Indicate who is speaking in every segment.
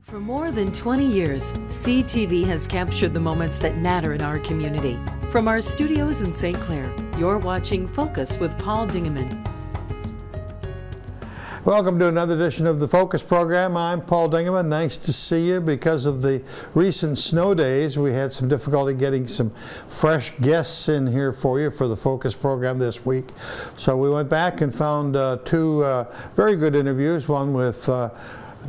Speaker 1: For more than 20 years, CTV has captured the moments that matter in our community. From our studios in St. Clair, you're watching Focus with Paul Dingeman.
Speaker 2: Welcome to another edition of the Focus program. I'm Paul Dingeman. Nice to see you. Because of the recent snow days, we had some difficulty getting some fresh guests in here for you for the Focus program this week. So we went back and found two very good interviews, one with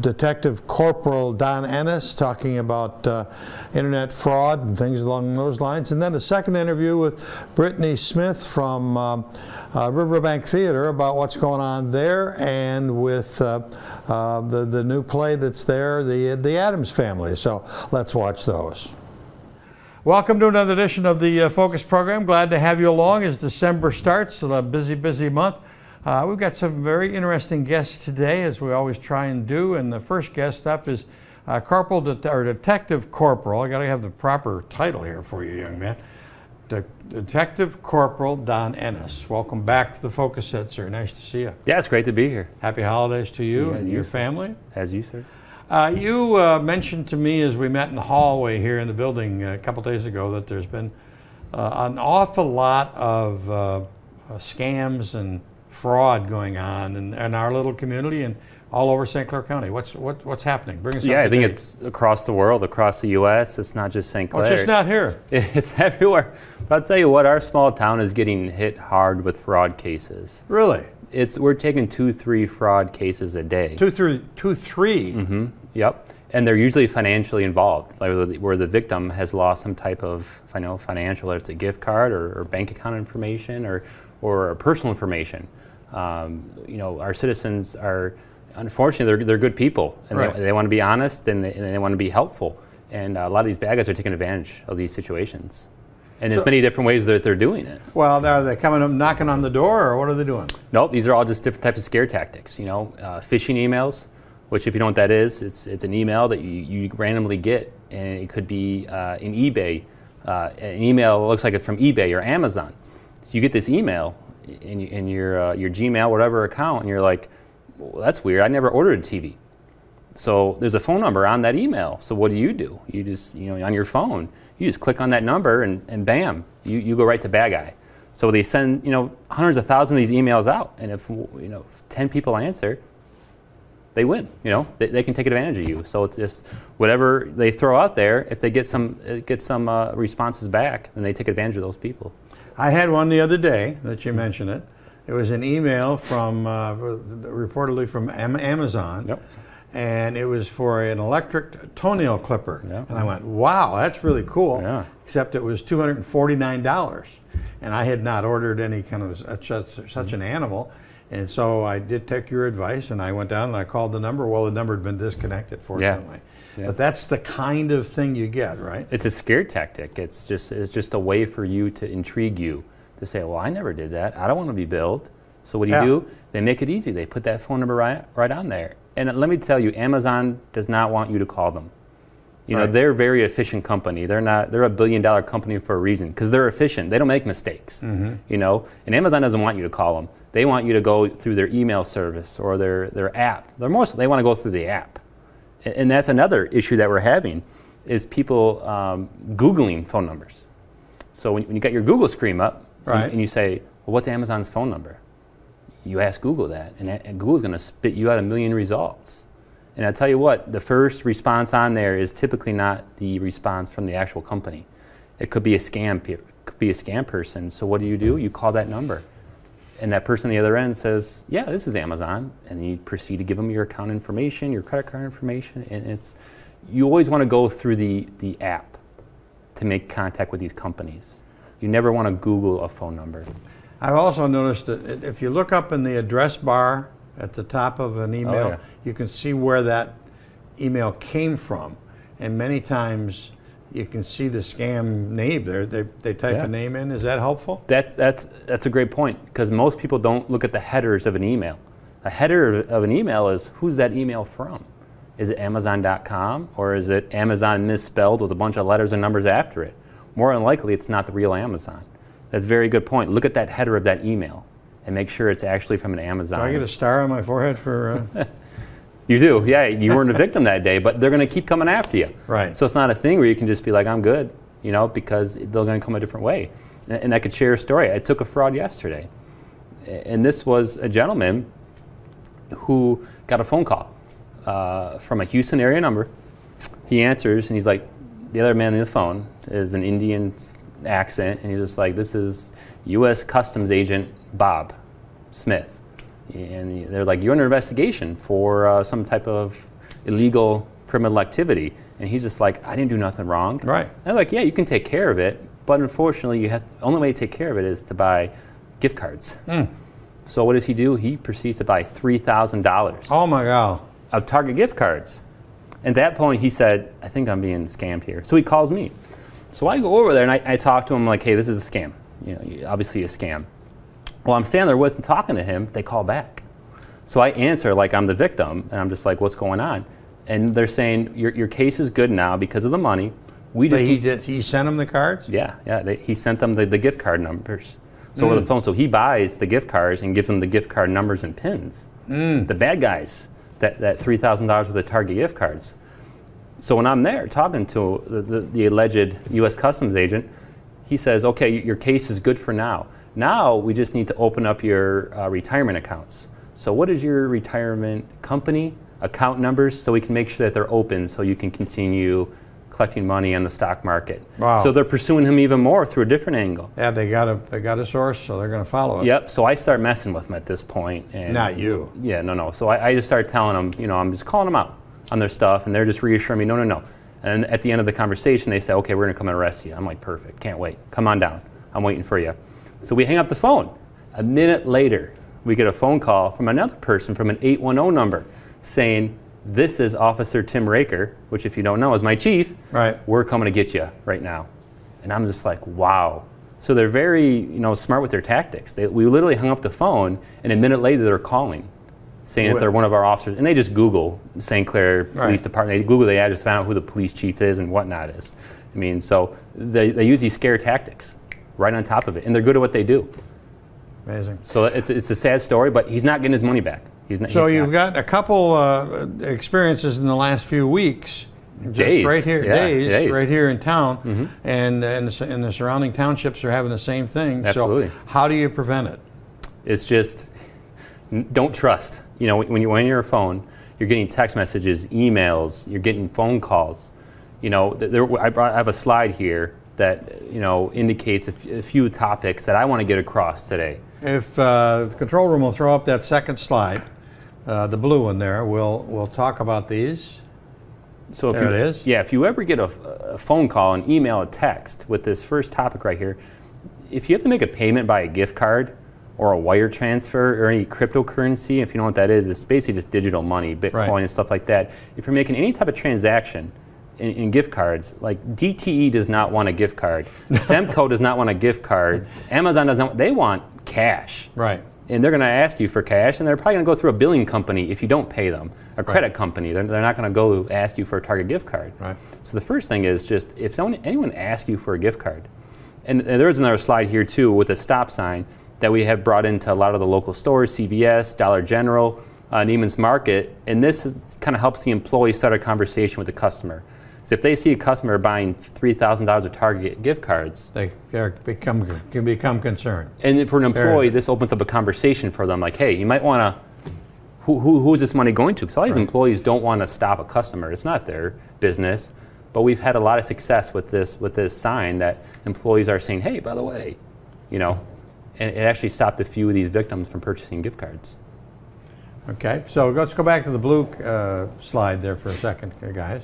Speaker 2: Detective Corporal Don Ennis talking about internet fraud and things along those lines, and then a second interview with Brittany Smith from Riverbank Theater about what's going on there, and with the new play that's there, the Addams Family. So let's watch those. Welcome to another edition of the Focus program. Glad to have you along as December starts, a busy month. We've got some very interesting guests today, as we always try and do, and the first guest up is Detective Corporal. I got to have the proper title here for you, young man. Detective Corporal Don Ennis. Welcome back to the Focus set, sir. Nice to see you.
Speaker 3: Yeah, it's great to be here.
Speaker 2: Happy holidays to you and your family.
Speaker 3: As you, sir.
Speaker 2: You mentioned to me as we met in the hallway here in the building a couple days ago that there's been an awful lot of scams and fraud going on in our little community and all over St. Clair County. What's happening? Bring us up.
Speaker 3: Yeah, I think it's across the world, across the U.S. It's not just St. Clair.
Speaker 2: It's just not here.
Speaker 3: It's everywhere. But I'll tell you what, our small town is getting hit hard with fraud cases.
Speaker 2: Really?
Speaker 3: We're taking 2-3 fraud cases a day.
Speaker 2: 2-3?
Speaker 3: Mm-hmm. Yep. And they're usually financially involved, like where the victim has lost some type of financial, whether it's a gift card or bank account information or personal information. Our citizens are, unfortunately, they're good people, and
Speaker 2: right.
Speaker 3: they want to be honest, and they want to be helpful. And a lot of these bad guys are taking advantage of these situations. And there's many different ways that they're doing it.
Speaker 2: Well, are they coming up knocking on the door, or what are they doing?
Speaker 3: Nope, these are all just different types of scare tactics. Phishing emails, which, if you know what that is, it's an email that you randomly get, and it could be in eBay. An email looks like it's from eBay or Amazon. So you get this email in your Gmail, whatever account, and you're like, well, that's weird. I never ordered a TV. So there's a phone number on that email. So what do? You just, on your phone, you just click on that number and bam, you go right to bad guy. So they send, hundreds of thousands of these emails out, and if 10 people answer, they win. They can take advantage of you. So it's just whatever they throw out there. If they get some responses back, then they take advantage of those people.
Speaker 2: I had one the other day that you mentioned it. It was an email from reportedly from Amazon.
Speaker 3: Yep.
Speaker 2: And it was for an electric toenail clipper.
Speaker 3: Yep.
Speaker 2: And I went, wow, that's really cool.
Speaker 3: Yeah.
Speaker 2: Except it was $249. And I had not ordered any kind of such an animal. And so I did take your advice, and I went down and I called the number. Well, the number had been disconnected, fortunately.
Speaker 3: Yeah.
Speaker 2: But that's the kind of thing you get, right?
Speaker 3: It's a scare tactic. It's just a way for you to intrigue you, to say, well, I never did that. I don't want to be billed. So what do? They make it easy. They put that phone number right on there. And let me tell you, Amazon does not want you to call them.
Speaker 2: Right.
Speaker 3: They're a very efficient company. They're a $1 billion company for a reason, because they're efficient. They don't make mistakes. Mm-hmm. And Amazon doesn't want you to call them. They want you to go through their email service or their app. They want to go through the app. And that's another issue that we're having, is people Googling phone numbers. So when you got your Google screen up,
Speaker 2: right,
Speaker 3: and you say, well, what's Amazon's phone number? You ask Google that, and Google's going to spit you out 1 million results. And I tell you what, the first response on there is typically not the response from the actual company. It could be a scam. It could be a scam person. So what do? You call that number. And that person on the other end says, yeah, this is Amazon. And you proceed to give them your account information, your credit card information. And you always want to go through the app to make contact with these companies. You never want to Google a phone number.
Speaker 2: I've also noticed that if you look up in the address bar at the top of an email, you can see where that email came from. And many times you can see the scam name there. They type a name in. Is that helpful?
Speaker 3: That's a great point, because most people don't look at the headers of an email. A header of an email is, who's that email from? Is it Amazon.com, or is it Amazon misspelled with a bunch of letters and numbers after it? More than likely, it's not the real Amazon. That's a very good point. Look at that header of that email. and make sure it's actually from an Amazon.
Speaker 2: Do I get a star on my forehead for?
Speaker 3: Do I get a star on my forehead for?
Speaker 2: No, I don't.
Speaker 3: Well, you know, you know, 10 people answer, they win. You know, they can take advantage of you. So it's just whatever they throw out there. If they get some responses back, then they take advantage of those people. You do, yeah. You weren't a victim that day, but they're going to keep coming after you.
Speaker 2: Right.
Speaker 3: So it's not a thing where you can just be like, I'm good, you know, because they're going to come a different way. And I could share a story. I took a fraud yesterday, and this was a gentleman who got a phone call from a Houston area number. He answers, and he's like, the other man on the phone is an Indian accent, and he's just like, this is U.S. Customs Agent Bob Smith. And they're like, you're under investigation for some type of illegal criminal activity. And he's just like, I didn't do nothing wrong.
Speaker 2: Right.
Speaker 3: And they're like, yeah, you can take care of it, but unfortunately, the only way to take care of it is to buy gift cards. So what does he do? He proceeds to buy $3,000
Speaker 2: Oh my God.
Speaker 3: of Target gift cards. At that point, he said, I think I'm being scammed here. So he calls me. So I go over there and I talk to him like, hey, this is a scam. You know, obviously a scam. Well, I'm standing there with him talking to him. They call back. So I answer like I'm the victim, and I'm just like, what's going on? And they're saying, your case is good now because of the money.
Speaker 2: He sent him the cards?
Speaker 3: Yeah. He sent them the gift card numbers. So over the phone. So he buys the gift cards and gives them the gift card numbers and pins. The bad guys, that $3,000 worth of Target gift cards. So when I'm there talking to the alleged U.S. Customs agent, he says, okay, your case is good for now. Now we just need to open up your retirement accounts. So what is your retirement company account numbers so we can make sure that they're open so you can continue collecting money on the stock market.
Speaker 2: Wow.
Speaker 3: So they're pursuing him even more through a different angle.
Speaker 2: Yeah, they got a source, so they're going to follow it.
Speaker 3: Yep. So I start messing with them at this point. And
Speaker 2: not you.
Speaker 3: Yeah, no. So I just start telling them, you know, I'm just calling them out on their stuff, and they're just reassuring me, no. And at the end of the conversation, they say, okay, we're going to come and arrest you. I'm like, perfect. Can't wait. Come on down. I'm waiting for you. So we hang up the phone. A minute later, we get a phone call from another person from an 810 number saying, this is Officer Tim Raker, which if you don't know is my chief.
Speaker 2: Right.
Speaker 3: We're coming to get you right now. And I'm just like, wow. So they're very, smart with their tactics. We literally hung up the phone, and a minute later they're calling, saying that they're one of our officers. And they just Google St. Clair Police Department. They Google the address, find out who the police chief is and whatnot is. I mean, so they use these scare tactics right on top of it, and they're good at what they do.
Speaker 2: Amazing.
Speaker 3: So it's a sad story, but he's not getting his money back.
Speaker 2: You've got a couple experiences in the last few weeks, just right here, days right here in town, and the surrounding townships are having the same thing.
Speaker 3: Absolutely.
Speaker 2: So how do you prevent it?
Speaker 3: It's just don't trust. When you're on your phone, you're getting text messages, emails, you're getting phone calls. I have a slide here that indicates a few topics that I want to get across today.
Speaker 2: If the control room will throw up that second slide, the blue one there, we'll talk about these.
Speaker 3: So
Speaker 2: there it is.
Speaker 3: Yeah, if you ever get a phone call, an email, a text with this first topic right here, if you have to make a payment by a gift card or a wire transfer or any cryptocurrency, if you know what that is, it's basically just digital money, Bitcoin and stuff like that. If you're making any type of transaction in gift cards, like DTE does not want a gift card, Semco does not want a gift card, Amazon does not, they want cash.
Speaker 2: Right.
Speaker 3: And they're going to ask you for cash, and they're probably going to go through a billing company if you don't pay them, a credit company. They're not going to go ask you for a Target gift card.
Speaker 2: Right.
Speaker 3: So the first thing is just if anyone asks you for a gift card, and there's another slide here too with a stop sign that we have brought into a lot of the local stores, CVS, Dollar General, Neiman's Market, and this kind of helps the employee start a conversation with the customer. So if they see a customer buying $3,000 of Target gift cards,
Speaker 2: they can become concerned.
Speaker 3: And for an employee, this opens up a conversation for them. Like, hey, you might want to. Who is this money going to? Because a lot of these employees don't want to stop a customer. It's not their business. But we've had a lot of success with this sign that employees are saying, hey, by the way, and it actually stopped a few of these victims from purchasing gift cards.
Speaker 2: Okay, so let's go back to the blue slide there for a second, guys.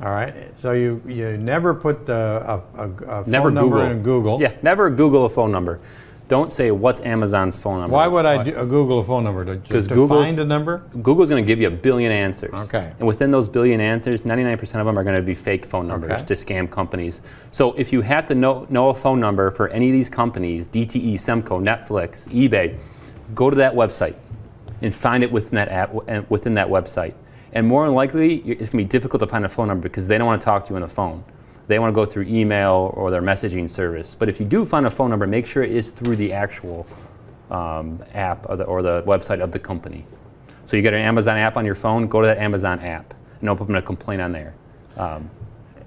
Speaker 2: All right, so you never put a phone number in Google.
Speaker 3: Yeah, never Google a phone number. Don't say, what's Amazon's phone number?
Speaker 2: Why would I Google a phone number? To find a number?
Speaker 3: Google's going to give you 1 billion answers.
Speaker 2: Okay. And
Speaker 3: within those 1 billion answers, 99% of them are going to be fake phone numbers to scam companies. So if you have to know a phone number for any of these companies, DTE, Semco, Netflix, eBay, go to that website and find it within that app, within that website. And more than likely, it's going to be difficult to find a phone number because they don't want to talk to you on the phone. They want to go through email or their messaging service. But if you do find a phone number, make sure it is through the actual app or the website of the company. So you get an Amazon app on your phone, go to that Amazon app and open a complaint on there.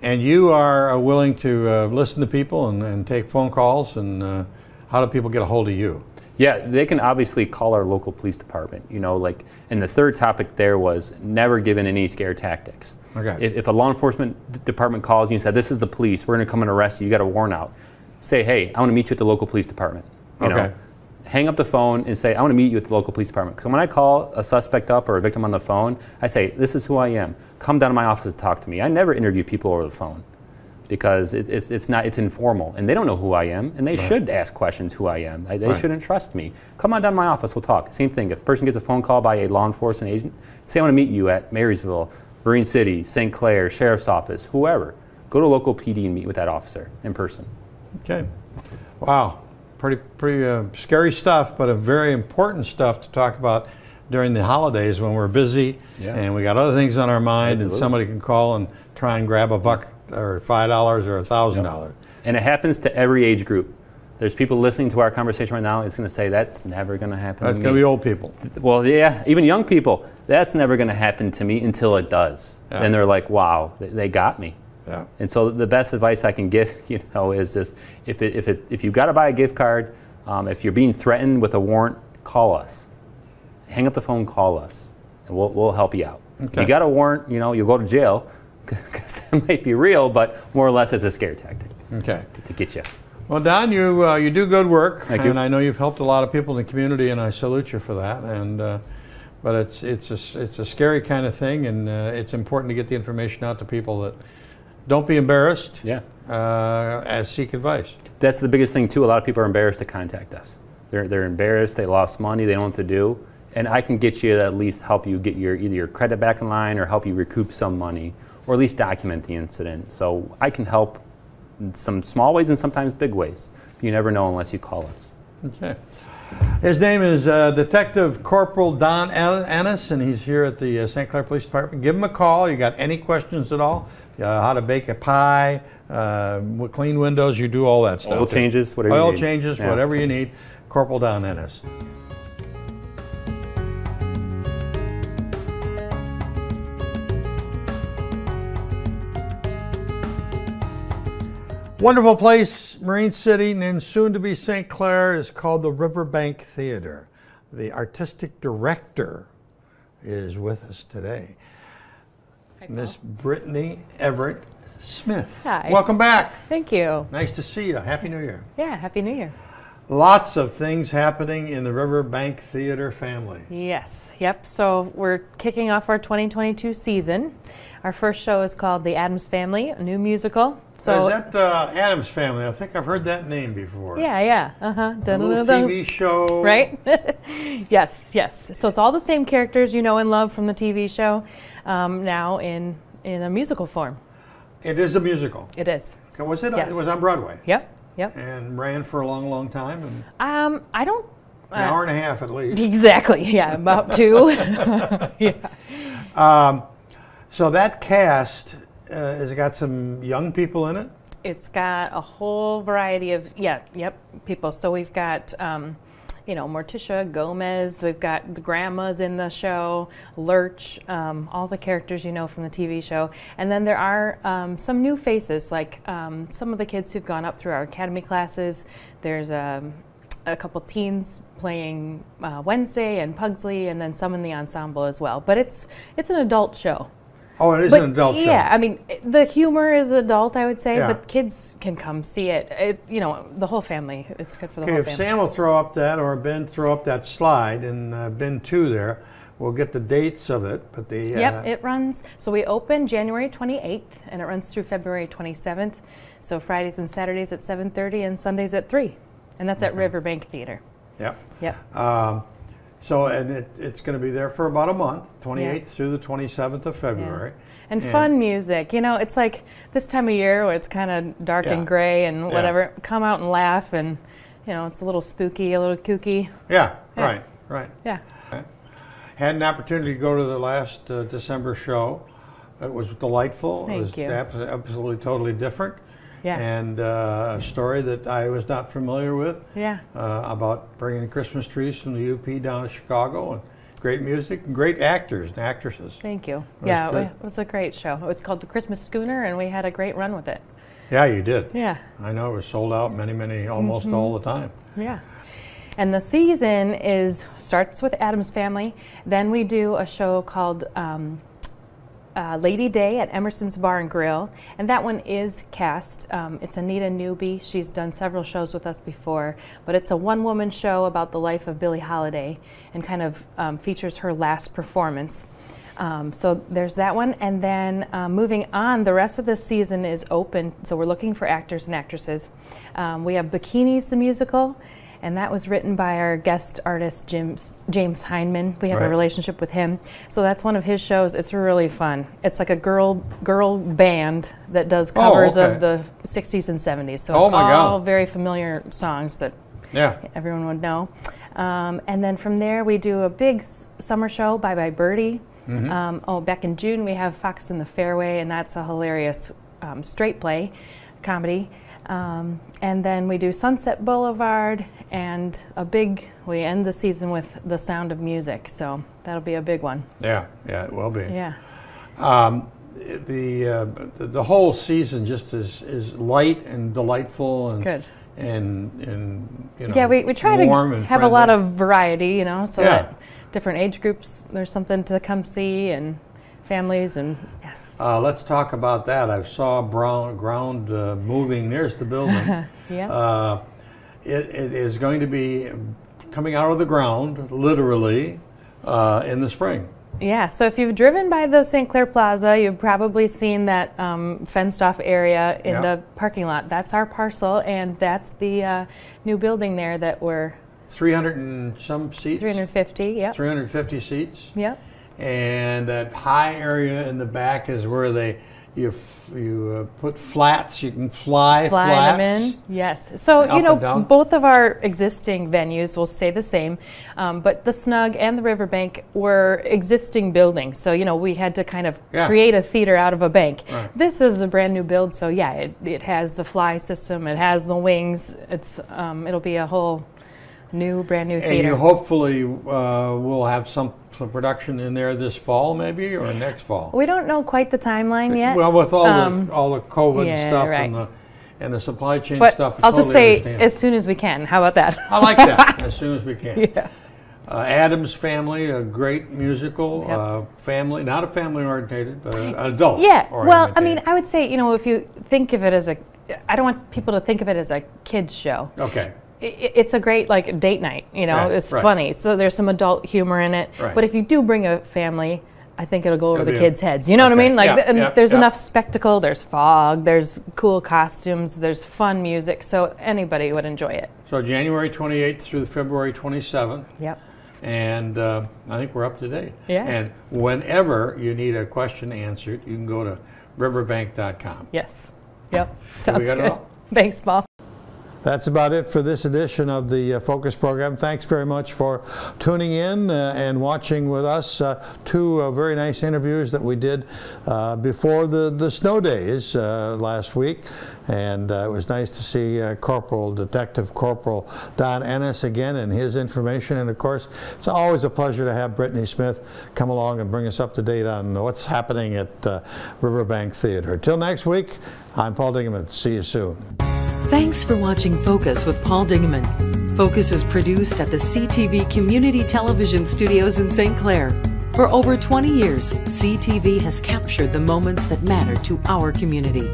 Speaker 2: And you are willing to listen to people and take phone calls, and how do people get a hold of you?
Speaker 3: Yeah, they can obviously call our local police department. You know, like, and the third topic there was never given any scare tactics.
Speaker 2: Okay.
Speaker 3: If a law enforcement department calls you and said, this is the police, we're going to come and arrest you, you got a warrant out, say, hey, I want to meet you at the local police department. You know, hang up the phone and say, I want to meet you at the local police department. Because when I call a suspect up or a victim on the phone, I say, this is who I am. Come down to my office and talk to me. I never interview people over the phone because it's informal, and they don't know who I am, and they should ask questions who I am. They shouldn't trust me. Come on down to my office, we'll talk. Same thing, if a person gets a phone call by a law enforcement agent, say I want to meet you at Marysville, Marine City, St. Clair, Sheriff's Office, whoever. Go to local PD and meet with that officer in person.
Speaker 2: Okay. Wow. Pretty scary stuff, but a very important stuff to talk about during the holidays when we're busy and we got other things on our mind. Absolutely. And somebody can call and try and grab a buck or $5 or $1,000.
Speaker 3: And it happens to every age group. There's people listening to our conversation right now. It's going to say, that's never going to happen to me.
Speaker 2: That's going to be old people.
Speaker 3: Well, yeah, even young people. That's never going to happen to me until it does. Yeah. And they're like, wow, they got me.
Speaker 2: Yeah.
Speaker 3: And so the best advice I can give, you know, is just if you've got to buy a gift card, if you're being threatened with a warrant, call us. Hang up the phone, call us, and we'll help you out. Okay. If you got a warrant, you know, you'll go to jail because that might be real, but more or less it's a scare tactic. Okay. To get you.
Speaker 2: Well, Don, you do good work,
Speaker 3: Thank you.
Speaker 2: And I know you've helped a lot of people in the community, and I salute you for that. And but it's a scary kind of thing, and it's important to get the information out to people that don't be embarrassed.
Speaker 3: Yeah.
Speaker 2: As seek advice.
Speaker 3: That's the biggest thing too. A lot of people are embarrassed to contact us. They're embarrassed. They lost money. They don't know what to do. And I can get you to at least help you get either your credit back in line or help you recoup some money, or at least document the incident. So I can help in some small ways and sometimes big ways. You never know unless you call us.
Speaker 2: Okay. His name is Detective Corporal Don Ennis, and he's here at the St. Clair Police Department. Give him a call. You got any questions at all? How to bake a pie, clean windows, you do all that stuff.
Speaker 3: Oil changes, whatever you need.
Speaker 2: Oil changes, whatever you need. Corporal Don Ennis. Wonderful place, Marine City, and soon to be St. Clair, is called the Riverbank Theater. The artistic director is with us today. Miss Brittany Everett Smith.
Speaker 4: Hi.
Speaker 2: Welcome back.
Speaker 4: Thank you.
Speaker 2: Nice to see you. Happy New Year.
Speaker 4: Yeah, Happy New Year.
Speaker 2: Lots of things happening in the Riverbank Theater family.
Speaker 4: Yes, yep. So we're kicking off our 2022 season. Our first show is called The Addams Family, a new musical.
Speaker 2: So is that Addams Family? I think I've heard that name before.
Speaker 4: Yeah.
Speaker 2: A little TV show.
Speaker 4: Right? Yes. So it's all the same characters you know and love from the TV show, now in a musical form.
Speaker 2: It is a musical.
Speaker 4: It is.
Speaker 2: Okay, was it?
Speaker 4: Yes.
Speaker 2: It was on Broadway.
Speaker 4: Yep.
Speaker 2: And ran for a long, long time. And
Speaker 4: I don't.
Speaker 2: An hour and a half at least.
Speaker 4: Exactly. Yeah, about 2. Yeah.
Speaker 2: So that cast has got some young people in it.
Speaker 4: It's got a whole variety of people. So we've got Morticia Gomez. We've got the grandmas in the show, Lurch, all the characters you know from the TV show. And then there are some new faces, like some of the kids who've gone up through our academy classes. There's a couple teens playing Wednesday and Pugsley, and then some in the ensemble as well. But it's an adult show.
Speaker 2: Oh, it is an adult show.
Speaker 4: Yeah, I mean, the humor is adult, I would say, but kids can come see it. The whole family. It's good for the whole family.
Speaker 2: If Sam will throw up that, or Ben throw up that slide, and bin 2 there, we'll get the dates of it. But
Speaker 4: Yep, it runs. So we open January 28th, and it runs through February 27th. So Fridays and Saturdays at 7:30, and Sundays at 3, and that's at Riverbank Theater.
Speaker 2: Yep. So it's going to be there for about a month, 28th through the 27th of February.
Speaker 4: Yeah. And fun music. You know, it's like this time of year where it's kind of dark and gray and whatever. Come out and laugh, and it's a little spooky, a little kooky.
Speaker 2: Yeah. Right.
Speaker 4: Yeah.
Speaker 2: Had an opportunity to go to the last December show. It was delightful.
Speaker 4: Thank you.
Speaker 2: Absolutely, totally different.
Speaker 4: Yeah.
Speaker 2: And a story that I was not familiar with.
Speaker 4: Yeah.
Speaker 2: About bringing Christmas trees from the UP down to Chicago. And great music, great actors and actresses.
Speaker 4: Thank you.
Speaker 2: It
Speaker 4: Yeah,
Speaker 2: was
Speaker 4: it was a great show. It was called The Christmas Schooner, and we had a great run with it.
Speaker 2: Yeah, you did.
Speaker 4: Yeah.
Speaker 2: I know it was sold out almost all the time.
Speaker 4: Yeah. And the season starts with Addams Family. Then we do a show called Lady Day at Emerson's Bar and Grill, and that one is cast. It's Anita Newby. She's done several shows with us before, but it's a one-woman show about the life of Billie Holiday and kind of features her last performance. So there's that one, and then moving on, the rest of the season is open, so we're looking for actors and actresses. We have Bikinis the Musical, and that was written by our guest artist James Hindman. We have a relationship with him, so that's one of his shows. It's really fun. It's like a girl band that does covers of the 60s and 70s, so it's all very familiar songs that everyone would know. And then from there we do a big summer show, Bye Bye Birdie. Back in June we have Foucs in the Fairway, and that's a hilarious straight play comedy. And then we do Sunset Boulevard, and we end the season with The Sound of Music, so that'll be a big one. Yeah, it will be. Yeah.
Speaker 2: The whole season just is light and delightful and
Speaker 4: good.
Speaker 2: And you know,
Speaker 4: yeah, we try to have a lot of variety, you know, so that different age groups, there's something to come see, and families, and yes.
Speaker 2: Let's talk about that. I saw ground moving nearest the building. It is going to be coming out of the ground, literally, in the spring.
Speaker 4: Yeah, so if you've driven by the St. Clair Plaza, you've probably seen that fenced-off area in the parking lot. That's our parcel, and that's the new building there that we're...
Speaker 2: 300 and some seats?
Speaker 4: 350, yeah.
Speaker 2: 350 seats?
Speaker 4: Yep.
Speaker 2: And that high area in the back is where you put flats. You can fly flats.
Speaker 4: Them in. Yes. So you know, both of our existing venues will stay the same, but the Snug and the Riverbank were existing buildings. So you know, we had to kind of create a theater out of a bank. Right. This is a brand new build. So yeah, it has the fly system. It has the wings. It'll be a whole brand new theater.
Speaker 2: And you hopefully will have some production in there this fall, maybe, or next fall.
Speaker 4: We don't know quite the timeline yet.
Speaker 2: Well, with all the COVID stuff and the supply chain stuff.
Speaker 4: I'll just say as soon as we can. How about that?
Speaker 2: I like that. As soon as we can. Yeah. Addams Family, a great musical family, not a family-oriented, but an adult.
Speaker 4: Yeah. Well, I mean, I would say, you know, if you think of it as I don't want people to think of it as a kids show.
Speaker 2: Okay.
Speaker 4: It's a great like date night, you know. It's funny, so there's some adult humor in it. But if you do bring a family, I think it'll go over the kids' heads. You know what I mean? Like, there's enough spectacle. There's fog. There's cool costumes. There's fun music, so anybody would enjoy it.
Speaker 2: So January 28th through February 27th.
Speaker 4: Yep.
Speaker 2: And I think we're up to date.
Speaker 4: Yeah.
Speaker 2: And whenever you need a question answered, you can go to riverbank.com.
Speaker 4: Yes. Yep. Sounds good. Thanks, Paul.
Speaker 2: That's about it for this edition of the Focus program. Thanks very much for tuning in and watching with us. Two very nice interviews that we did before the snow days last week. And it was nice to see Detective Corporal Don Ennis again and his information. And of course, it's always a pleasure to have Brittany Smith come along and bring us up to date on what's happening at Riverbank Theater. Till next week, I'm Paul Dingeman. See you soon.
Speaker 1: Thanks for watching Focus with Paul Dingeman. Focus is produced at the CTV Community Television Studios in St. Clair. For over 20 years, CTV has captured the moments that matter to our community.